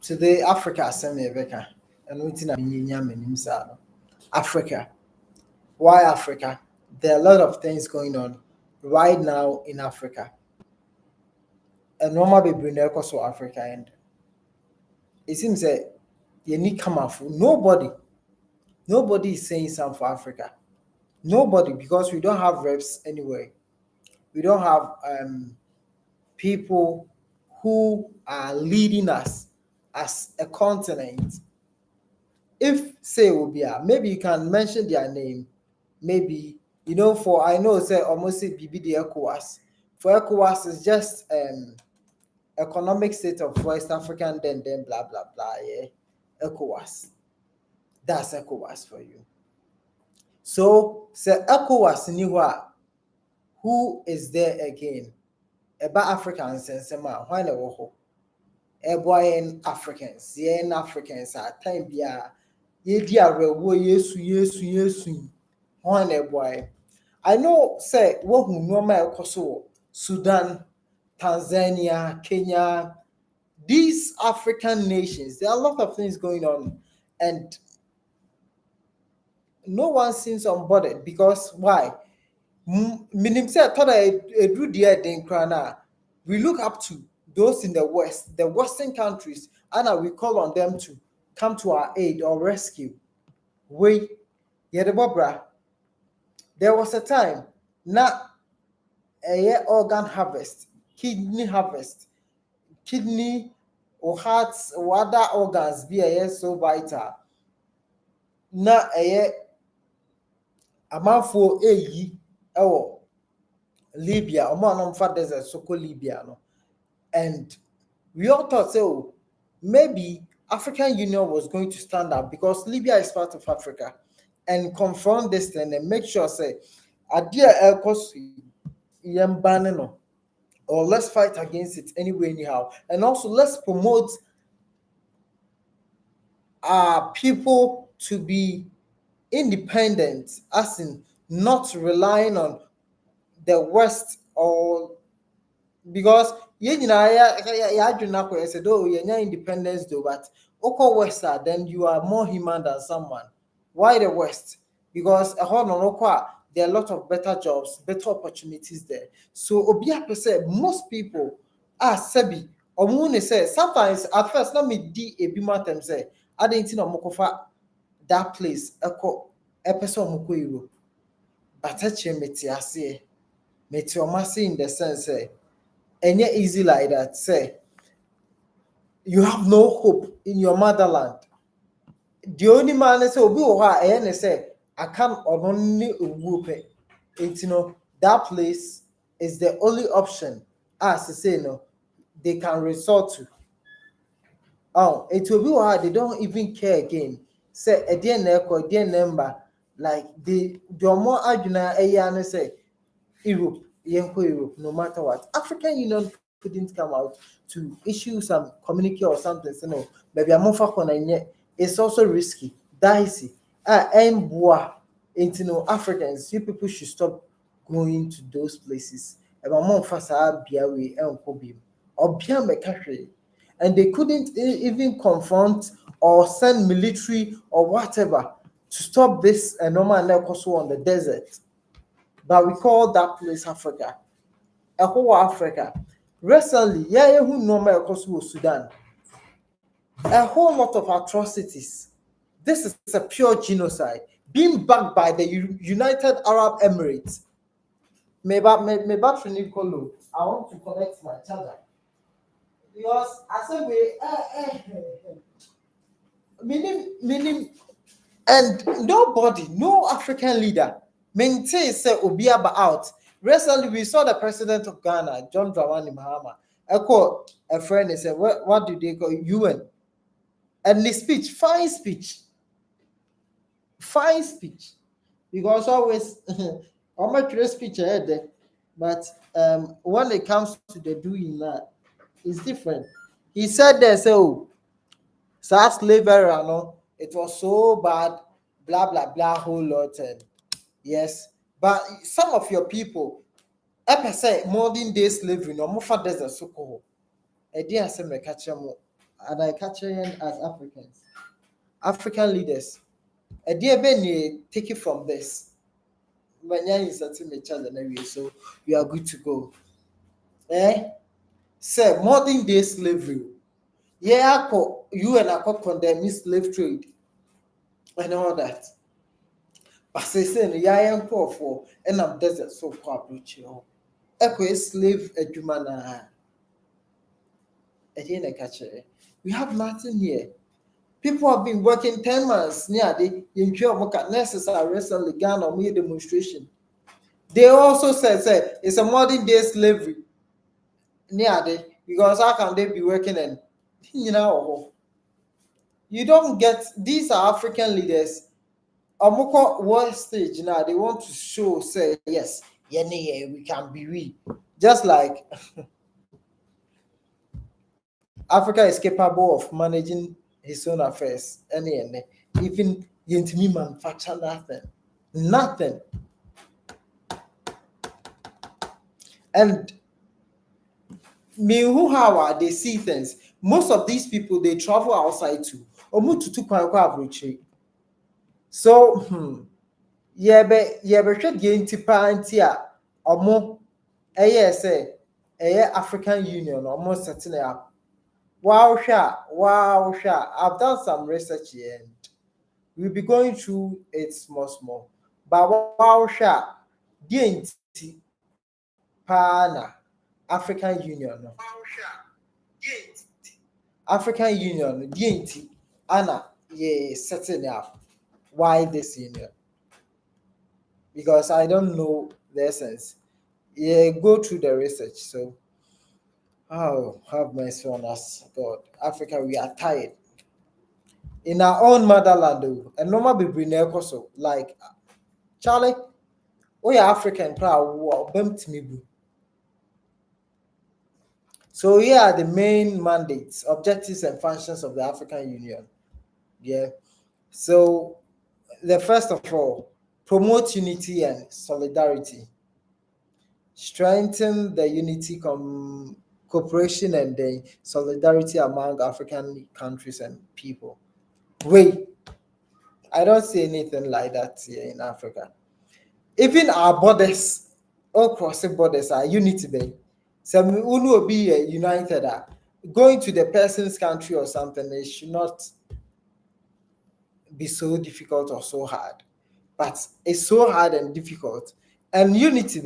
Today, Africa, semi-Rebecca, and waiting at Minyam Africa. Why Africa? There are a lot of things going on right now in Africa. And normal be bring to Africa, and it seems that you need come out. Nobody is saying something for Africa. Nobody, because we don't have reps anywhere. We don't have people who are leading us as a continent. If say Obia, maybe you can mention their name. Maybe for I know say almost say PB the ECOWAS. For ECOWAS is just economic state of West African, then blah blah blah. Yeah, ECOWAS. That's ECOWAS for you. So say ECOWAS who is there again? About Africans and some why no in Africans, in Africans at time bia ye dia rewo yesu why na boy. I know say what who normal ekoso Sudan, Tanzania, Kenya, these African nations, there are a lot of things going on, and no one seems onboarded because why? Minim say we look up to those in the West, the Western countries, and we call on them to come to our aid or rescue. There was a time now a organ harvest, kidney harvest, kidney or hearts or other organs be so vital. Now a amount for Libya, desert, so called Libya, no? And we all thought so maybe African Union was going to stand up because Libya is part of Africa and confront this thing and make sure say Adia or let's fight against it anyway anyhow, and also let's promote our people to be independent, as in not relying on the West, or because said, oh, you're independence though, but West, then you are more human than someone. Why the West? Because there are a lot of better jobs, better opportunities there. So Obia said most people are Sebi or Moon says sometimes at first let me a bimatem say I didn't know Mokofa that place echo episode Mukuiro. But metiase metiomasi in the sense say and yet easy like that say you have no hope in your motherland. The only man say obi say Akan or only Wupe. That place is the only option as to say no they can resort to. Oh, it will be hard, they don't even care again. Say a dear number like the more arguna a say Europe, no matter what. African Union couldn't come out to issue some communique or something. So no, maybe I'm more it's also risky, dicey. And Africans, you people should stop going to those places. And they couldn't even confront or send military or whatever to stop this normal on the desert. But we call that place Africa. A whole Africa. Recently, who normal Sudan. A whole lot of atrocities. This is a pure genocide being backed by the United Arab Emirates. My battery low. I want to connect my charger. Because I said meaning, and nobody, no African leader maintain say Obiaba out. Recently, we saw the president of Ghana, John Dramani Mahama. I called a friend and said, what do they call UN? And the speech, fine speech. Because always, how much speech I had there, but when it comes to the doing that, it's different. He said there, so slavery, it was so bad, blah blah blah, whole lot. Yes, but some of your people, say modern day slavery, no more for desert so cool. A dear semi catch more. and I capture as Africans, African leaders. A dear Benny, take it from this. When you certain each other anyway, so we are good to go. Say modern day slavery. Yeah, you and I condemn slave trade and all that. But say yeah, for and I'm desert so far approach you. Echo slave edumana. Again, I catch it. We have nothing here. People have been working 10 months near the nurses are recently Ghana or me demonstration. They also said it's a modern day slavery near the because how can they be working and you know you don't get these are African leaders. Amoko what stage now they want to show say yes, yeah, we can be we. Just like Africa is capable of managing his own affairs. Even Yentimi manufacture nothing. Nothing. And me who how they see things. Most of these people they travel outside too. So yɛbɛhwɛ deɛ nti paa nti a ɔmo ɛyɛ African Union ɔmo setting up. Wow, I've done some research here and we'll be going through it small. But wow, deɛ nti paa na African Union no. African Union deɛ nti ana yɛ setting up. Why this union? Because I don't know the essence. Yeah, go through the research. So, oh, have mercy on us, God. Africa, we are tired. In our own motherland, though, and normal be bring so like Charlie, we are African proud, bumped me. So here are the main mandates, objectives, and functions of the African Union. Yeah. So the first of all, promote unity and solidarity, strengthen the unity, cooperation, and the solidarity among African countries and people. Wait, I don't see anything like that here in Africa. Even our borders, all crossing borders are unity. Some will be united. Going to the person's country or something, it should not be so difficult or so hard. But it's so hard and difficult. And unity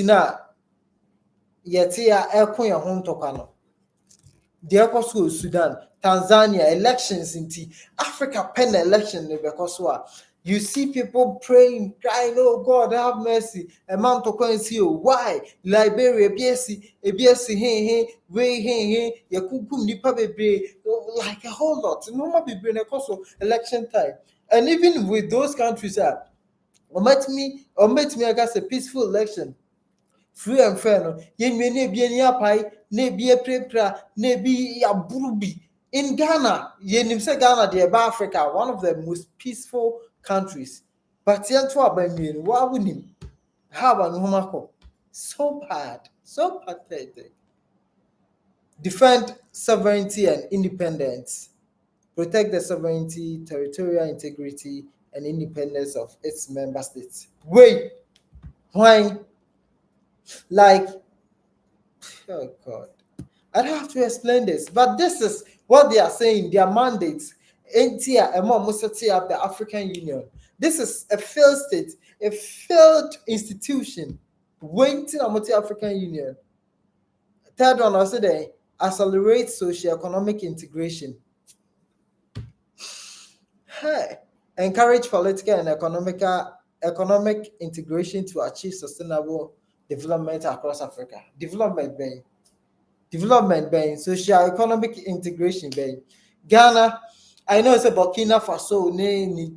now, yet here, Elkoya home tokano. The also Sudan, Tanzania, elections in Africa pen election because you see people praying, crying, oh God, have mercy. A man to come and see why Liberia, BSC, hey, Yakukum Nipa Bebre, like a whole lot. No more be brain election time. And even with those countries, met me, I guess a peaceful election. Free and fair, no. Ye may ne be any apai, ne be a prepra, ne be a burubi. In Ghana, ye nimse Ghana, the Africa, one of the most peaceful countries. But yen to abandon, why would him have an homako? So bad, so pathetic. Defend sovereignty and independence. Protect the sovereignty, territorial integrity, and independence of its member states. Wait, why? Like, oh God, I don't have to explain this, but this is what they are saying. Their mandates, up the African Union. This is a failed state, a failed institution. Waiting on the African Union. Third one, also there, accelerate socio-economic integration. Hey, encourage political and economic integration to achieve sustainable development across Africa. Development being socio-economic integration being Ghana. I know it's a Burkina Faso,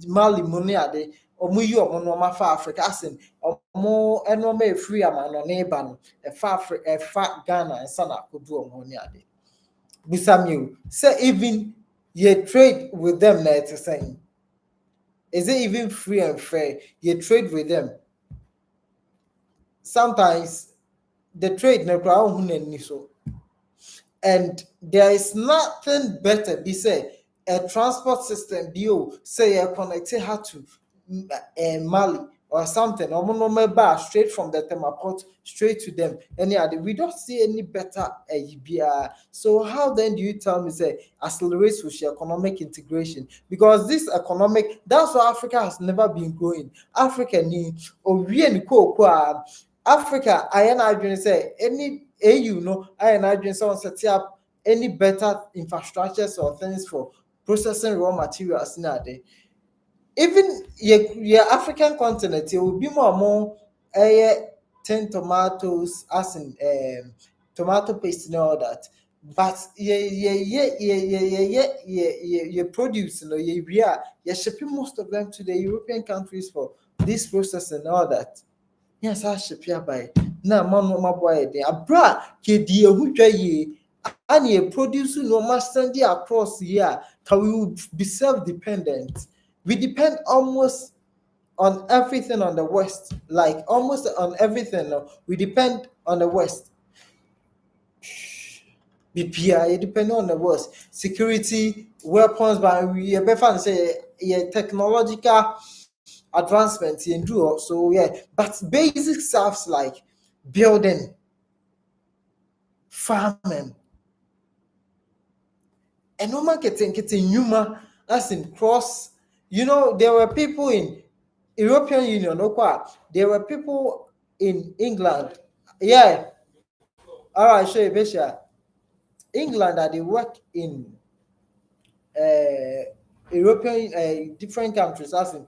Mali, Moniade, or Muyo, Monoma for Africa, asking, or more enome free amount on neighbor, a fat Ghana and Sana could do Moniade. Bisamu, say even ye trade with them, it's saying. Is it even free and fair? You trade with them. Sometimes the trade no so. And there is nothing better. Be say a transport system. Say a connected her to Mali or something. Or straight from the Temaport straight to them. Any other. We don't see any better. So how then do you tell me say accelerate socio-economic integration? Because this economic, that's why Africa has never been growing. Africa needs Africa, I am say any AU no, I am someone set up any better infrastructures or things for processing raw materials nowadays. Even your African continent, it will be more tin tomatoes as in tomato paste and all that. But you produce, you're shipping most of them to the European countries for this process and all that. Yes, I ship here by now. Man, no my boy, they are bra. Kedi who ye and ye produce no master across here. Can we be self-dependent? We depend almost on everything on the West, like almost on everything. We depend on the West. BPI depend on the West. Security, weapons, but we have say technological advancements in do so but basic stuffs like building, farming, and no man getting human as in cross. There were people in European Union, there were people in England. All right, show you Besha. England that they work in European different countries, as in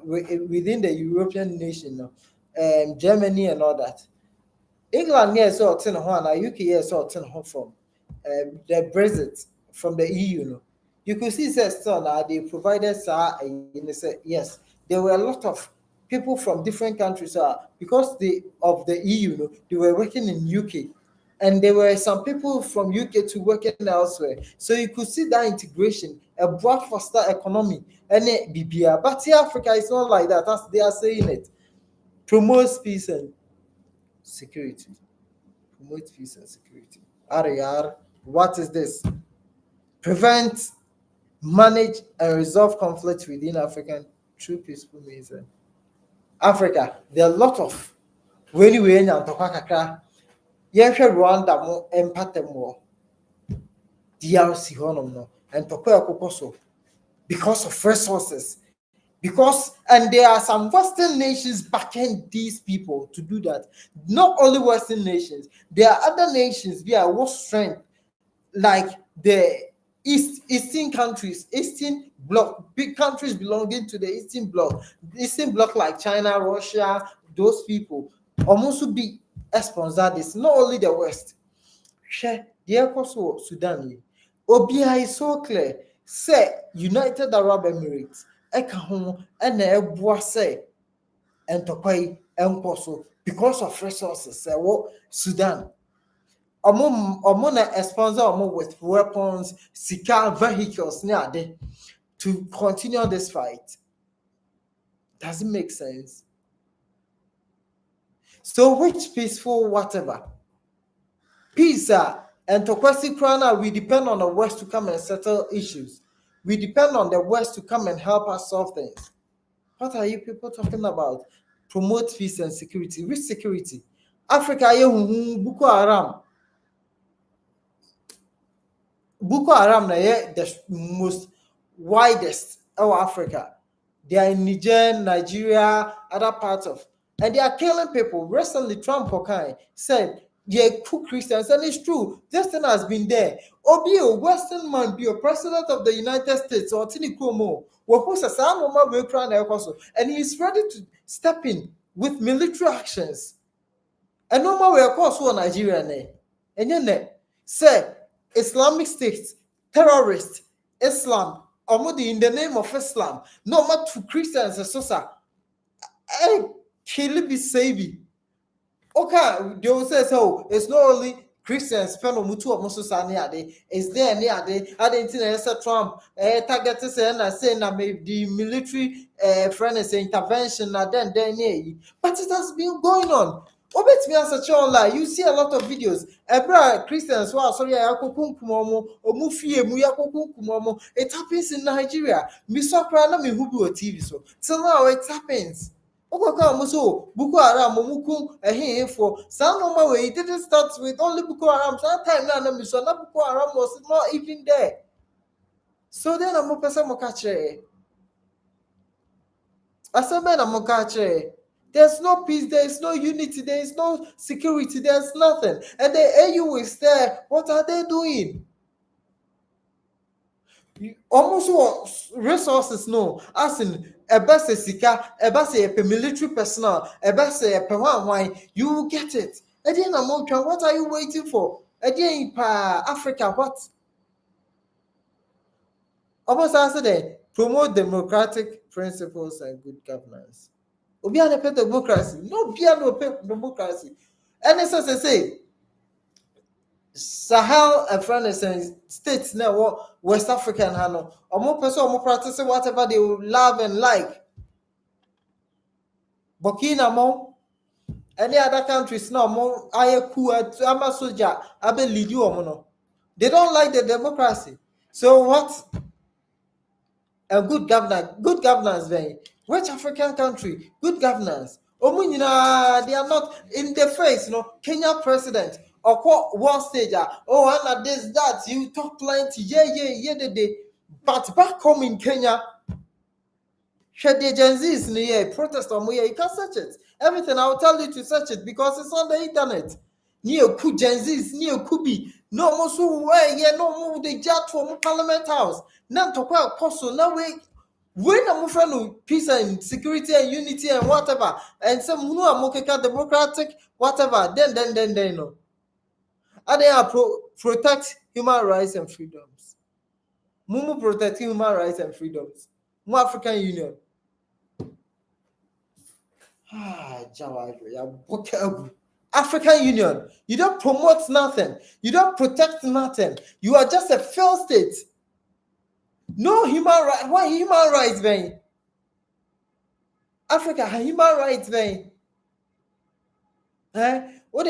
within the European nation, Germany and all that. England yes or 10 and UK yes or 10 from the Brexit from the EU. You could see that still they provided yes, there were a lot of people from different countries because of the EU, they were working in UK. And there were some people from UK to working elsewhere. So you could see that integration, a broad foster economy, and BBR. But here Africa is not like that, as they are saying it. Promotes peace and security. Promote peace and security. RAR, what is this? Prevent, manage, and resolve conflict within African through peaceful means. Africa, there are a lot of when we in Antokaka, Rwanda more empathy more. DRC honor and Tokyo because of resources. Because and there are some Western nations backing these people to do that. Not only Western nations, there are other nations via what strength, like the Eastern countries, Eastern bloc, big countries belonging to the Eastern bloc like China, Russia, those people almost would be sponsor this. Not only the West. Share the also Sudan. Obia is so clear. Say United Arab Emirates. Eka home and a say and Tokai and Koso because of resources. Say what Sudan. Omona sponsor with weapons, Sika vehicles near to continue this fight. Does it make sense? So which peaceful whatever? Peace and Tokwesi Krana, we depend on the West to come and settle issues. We depend on the West to come and help us solve things. What are you people talking about? Promote peace and security. Which security? Africa, Boko Haram. Boko Haram, the most widest of Africa. They are in Niger, Nigeria, other parts of, and they are killing people. Recently, Trump said, yeah, cook Christians, and it's true. This thing has been there. Obi a Western man, be a president of the United States, or Tini Kuomo, and he is ready to step in with military actions. And no more we are called so Nigeria, and then say Islamic State, terrorists, Islam, in the name of Islam, no matter to Christians, kill be saving. Okay, they will say so. It's not only Christians, it's there near I didn't Trump target saying that maybe the military friend is intervention, but it has been going on. Obet me as a online, you see a lot of videos. Ebra Christians who are sorry, it happens in Nigeria. Misokra na me hubu TV so. So now it happens. Okoka muso Boko Haram muku for some normal way. It didn't start with only Boko Haram. Sometimes na miso na Boko Haram was not even there. So then I'm person mo catch. There's no peace, there is no unity, there is no security, there's nothing. And the AU is there. What are they doing? Almost resources, no. As in a bus sika, a bus military personnel, a bus wine, you will get it. Again, what are you waiting for? Again, Africa, what? Almost answer there. Promote democratic principles and good governance. Obi a pay democracy. No be no pay democracy. And as I say, Sahel and France states now West African Hano. Omo person omo practice whatever they love and like. Burkina Mo, any other countries now more ayaku ama soldier abe lead you omo. They don't like the democracy. So what? A good governance, very. Which African country? Good governance. They are not in the face, Kenya president or one stage. Anna this, that, you talk plenty, but back home in Kenya, the Gen Z's in the year, protest on you can search it. Everything I'll tell you to search it because it's on the internet. Neo ku Gen Z's, Neo Kubi, no more so way, no more the jet from Parliament House. None to quite apostle, no way. When I'm friend peace and security and unity and whatever, and some who are mokeka democratic, whatever, then no. And they are protect human rights and freedoms. Mumu protect human rights and freedoms. More African Union. African Union. You don't promote nothing. You don't protect nothing. You are just a failed state. No human rights. Why human rights, man? Africa, human rights, man. What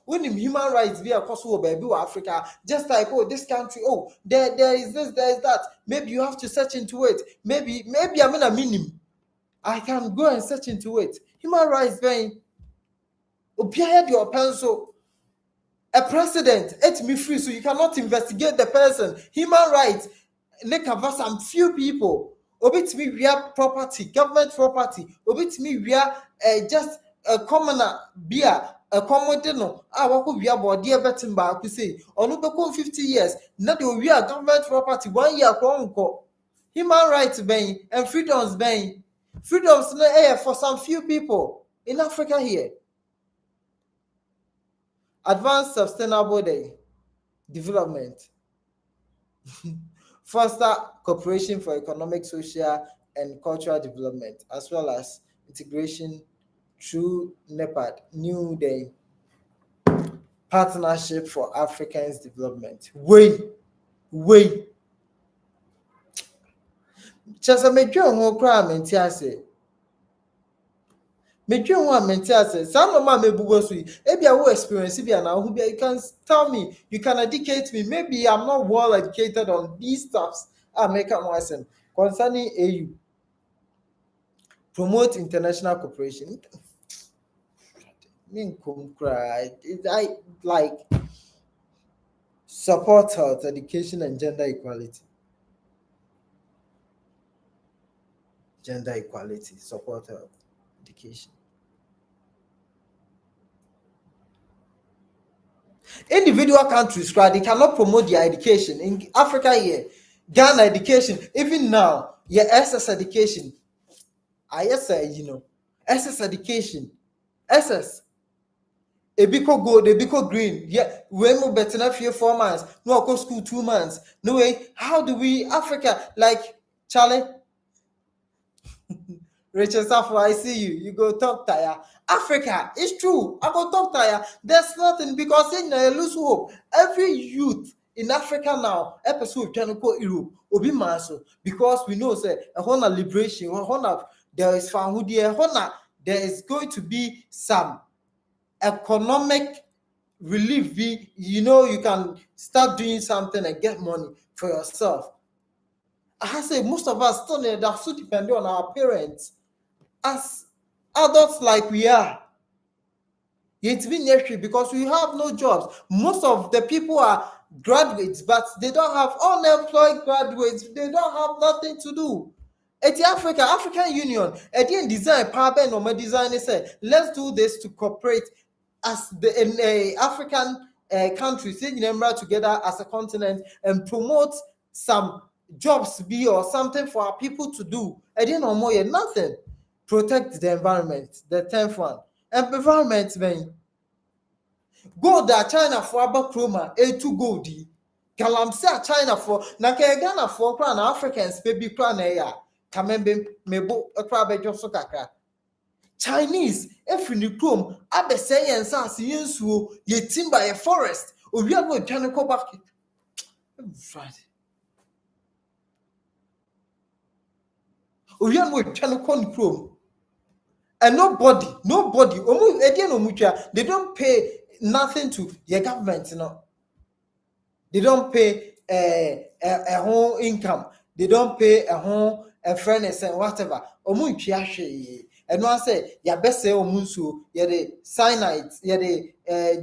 unim human rights be across baby Africa, just like this country, there is this, there is that. Maybe you have to search into it. Maybe I'm in a minimum. I can go and search into it. Human rights, man. Obey your pencil. A president, it's me free, so you cannot investigate the person. Human rights, make cover some few people. Obit me we are property, government property. Obit me we are just a commoner beer, a commodino. What we are about dear betting back to say, or no 50 years. Not we are government property, 1 year human rights being and freedoms being. Freedoms in the air for some few people in Africa here. Advanced sustainable development. Foster cooperation for economic, social, and cultural development, as well as integration through NEPAD, New Day Partnership for Africans Development. Way. Just a major who crime and tiase. Major one mentality. Some of my maybe I will experience it now. You can tell me, you can educate me. Maybe I'm not well educated on these stuffs. I make a lesson concerning AU. Promote international cooperation. I like support health, education, and gender equality. Gender equality, support health, education. Individual countries, right? They cannot promote their education. In Africa here, Ghana education, even now, SS education. I say, SS education. SS. Ebiko gold, Ebiko green. Yeah, when we better not 4 months. No, I go school 2 months. No way. How do we Africa like Charlie? Rachel Safo, I see you. You go talk tire. Africa, it's true. I go talk tire. There's nothing because in lose hope. Every youth in Africa now, episode trying to go Europe, Obi Maso, because we know say a honor liberation, there is found there, honor there is going to be some economic relief. You can start doing something and get money for yourself. I say most of us still are so dependent on our parents as adults like we are. It's been necessary because we have no jobs. Most of the people are graduates, but they don't have unemployed graduates. They don't have nothing to do. At the African Union, at the design, power normal design say, let's do this to cooperate as the African countries, together as a continent and promote some jobs be or something for our people to do. At the normal, nothing. Protect the environment. The 10th one. Environment, man. Gold that China for about chroma, A2 goldy. Galamse China for Ghana for crown Africans, baby crown ya. Kamembe mebo a crab a josokaka. Chinese, if you chrome, Abe say and sans you ye timber a forest, or we are going to go back. Friday. Or we are going to chrome. And nobody, they don't pay nothing to the government, They don't pay a home income. They don't pay a home fairness and whatever. And one say, ya best say omunsu, ya the cyanide, ya the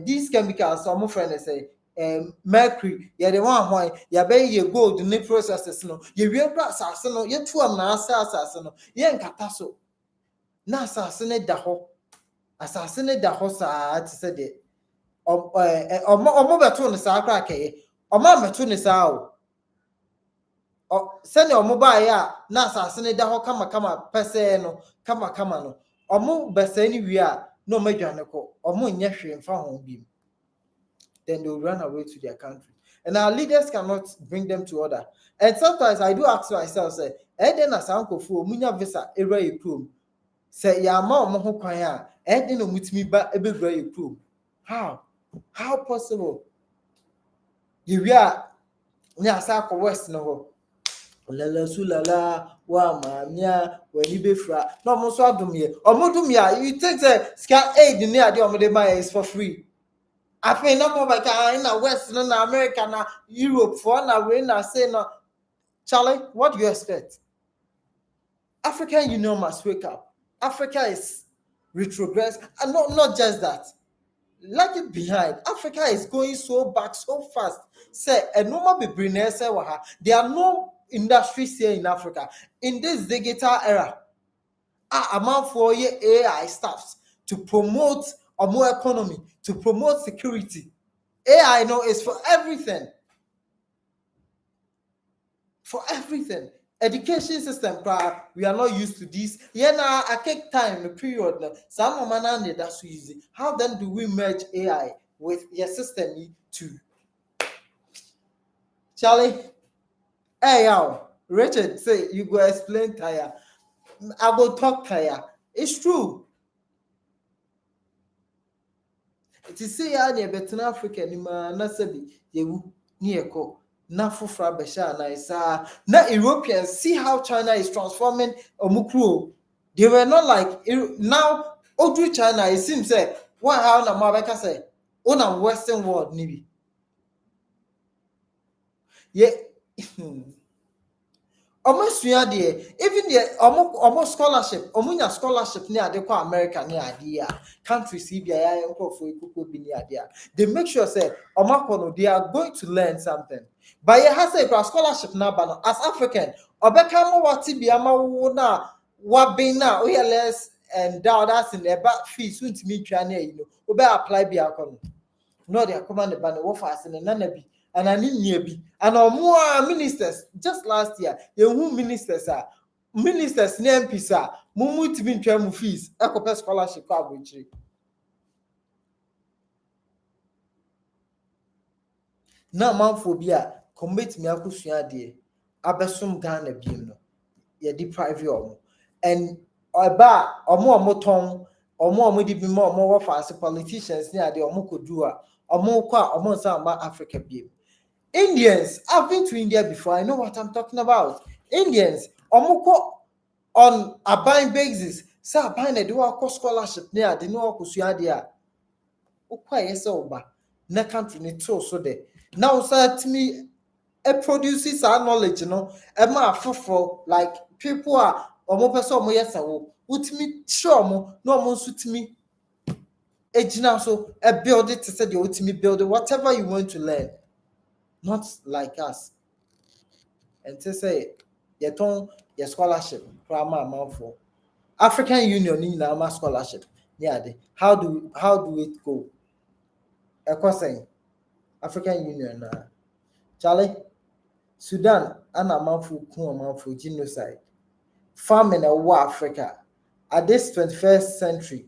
these chemicals, some friends say mercury, ya the one why ya be ye gold in the processes, you real brass, you two am na assassin, yen catasso. Na asasene da ho saa te se de omo beto ne saa kra kai omo meto ne saa o se ne omo ba ya na asasene da ho kama pese no kama no omo bese ni wi a no madwane ko omo nye hwe mfa ho bi. Then they will run away to their country, and our leaders cannot bring them to order. And sometimes I do ask myself, say then as uncle fu munya visa era ikrom. Say ya ma omo ho kwan a e no mutimi ba ebegura you. How possible? You are nya sa ko west no ho lala sulala wa mamia when you be fra no mo so adum ye you think that ska aid ni ade omo de buy is for free. I feel no more like in the west no na America na Europe for na we na say no. Charlie, what do you expect? African Union must wake up. Africa is retrogress, and not just that. Like it behind, Africa is going so back so fast. Say, a normal be there are no industries here in Africa in this digital era. Amount for AI staffs to promote a more economy, to promote security. AI is for everything. For everything. Education system, we are not used to this. Now, I take time, the period. Some man that's so easy. How then do we merge AI with your system too? Charlie, hey, Richard, say you go explain Kaya. I go talk Kaya. It's true. It is say I better Africa ni ma na sabi yewu ni eko. Na fufra besha na isa na Europeans see how China is transforming omukru. They were not like now Odru China. It seems say what how na mabeka say on a Western world nibi. Yeah. Almost even the almost scholarship, omunya scholarship near the America near idea countries they make sure say they are going to learn something. But it has a scholarship now as African obekamo wati biama na wabina we less and that's in their back fees soon to meet obe apply biakono. No, they are commanded by the warfare and nanabi. And I need and more ministers just last year. You ministers are ministers near Pisa, Mumu to be travel fees, a scholarship coverage. Now, manphobia, commit me a cushion dear. Abesum Ghana beam, ye deprive you. And or bar or more moton or more would be more warfare politicians near the Omukudua or more qua or more Samba Africa beam. Indians, I've been to India before. I know what I'm talking about. Indians, omuko on a buying basis. Say aban na de wa scholarship ne ade no akosua ade a ukwa yese oba na country ne to so de now say me produces our knowledge no e ma afofo like people are omo pese omo yesa wo utimi show omo no omo nso timi ejina so e build it to say the ultimate build whatever you want to learn, not like us. And to say your ton your scholarship grammar amount for African Union in our scholarship. Yeah, how do it go? Of course, African Union Charlie Sudan and amount for genocide. Famine in Africa at this 21st century.